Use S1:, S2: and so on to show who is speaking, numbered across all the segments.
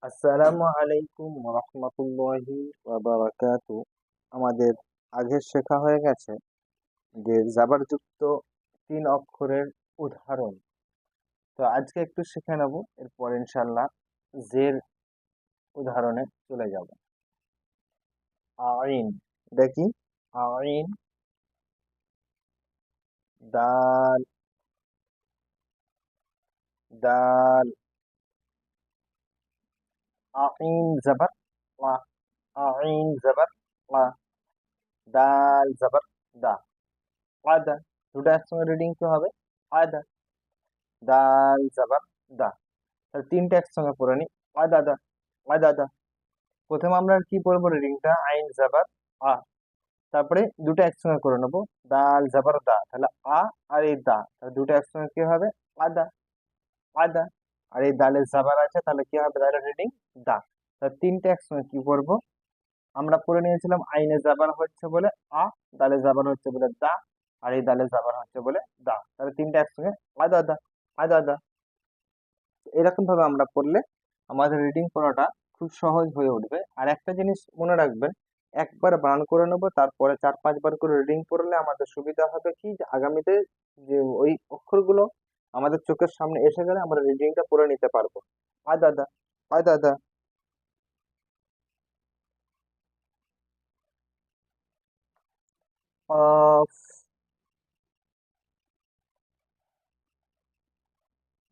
S1: আসসালামু আলাইকুম রহমতুল্লাহি ওয়া বারাকাতু। আমাদের আগে শেখা হয়ে গেছে যে জাবারযুক্ত 3 অক্ষরের উদাহরণ। তো আজকে একটু শিখে নেব, এরপর ইনশাল্লাহ জের উদাহরণে চলে যাব। আইন, দেখি। আইন, দাল, দাল। আইন জবর লা, আইন জবর লা, দাল জবর দা। আদা, দুটো একসঙ্গে রিডিং কি হবে? আদা। দাল জবর দা। তাহলে তিনটা একসঙ্গে পড়ে নি। আদাদা, আদাদা। প্রথমে আমরা কি পড়বো? রিডিংটা আইন জাবার আ, তারপরে দুটো একসঙ্গে করে নেবো। দাল জাবার দা, তাহলে আ আর এই দা, তাহলে দুটো একসঙ্গে কি হবে? আদা, আদা। আর এই দালে জাবার আছে, তাহলে কি হবে? দালের রিডিং দা। তাহলে তিনটা একসঙ্গে কি করবো? আমরা পড়ে নিয়েছিলাম আইনে জাবার হচ্ছে বলে আ, দালে জাবার হচ্ছে বলে দা, আর এই দালে জাবার হচ্ছে বলে দা। তাহলে তিনটা একসঙ্গে আদাদা, আদাদা। এরকম ভাবে আমরা পড়লে আমাদের রিডিং পড়াটা খুব সহজ হয়ে উঠবে। আর একটা জিনিস মনে রাখবেন, একবার বানান করে নেবো, তারপরে 4-5 বার করে রিডিং পড়লে আমাদের সুবিধা হবে কি, যে আগামীতে যে ওই অক্ষরগুলো আমাদের চোখের সামনে এসে গেলে আমরা রিডিংটা পড়ে নিতে পারবো। আয় দাদা, আয় দাদা। কফ,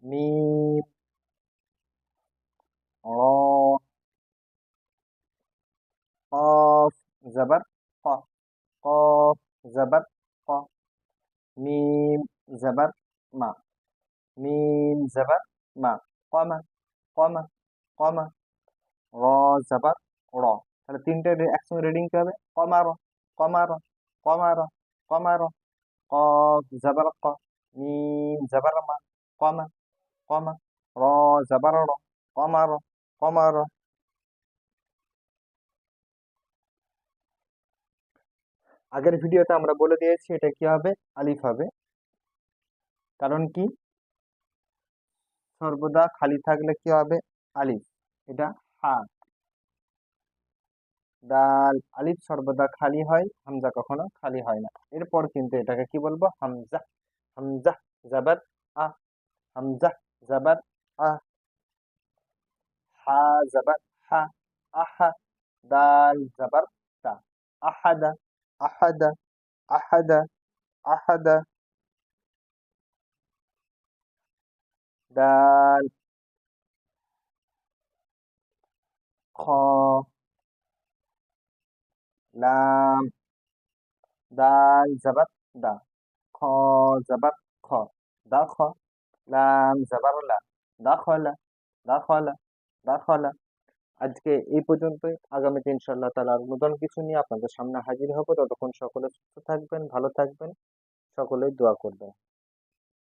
S1: মিম, র, কফ জবর ক, কফ জবর ক। মিম জবর মা, মিম জবর মা। কমা, কমা, কমা। র জবর র। তাহলে তিনটে একসঙ্গে রিডিং কি হবে? কমার, কমার, কমার, কমার। কফ জবর ক, মিম জবর মা, কমা, কমা। র জবর র, কমার, কমার। আগের ভিডিওতে আমরা বলে দিয়েছি এটা কি হবে? আলিফ হবে। কারণ কি? সর্বদা খালি থাকলে কি হবে? আলিফ। এটা হা। দাল আলিফ সর্বদা খালি হয়, হামজা কখনো খালি হয় না। এরপর কিন্তু এটাকে কি বলবো? হামজা। হামজা জবর আ, হামজা জবর আ। হা জবর হা, আহা। দাল জবর দা, আহাদা, আহাদা, আহাদা, আহাদা। দাল, খ, লাম। দাল জবর দা, খ জবর খ, দা খ। লাম জবর লা, দাখলা, দাখলা, দাখলা। আজকে এই পর্যন্তই। আগামীতে ইনশাআল্লাহ তাআলা আর নতুন কিছু নিয়ে আপনাদের সামনে হাজির হব। ততক্ষণ সকলে সুস্থ থাকবেন, ভালো থাকবেন, সকলেই দোয়া করবেন।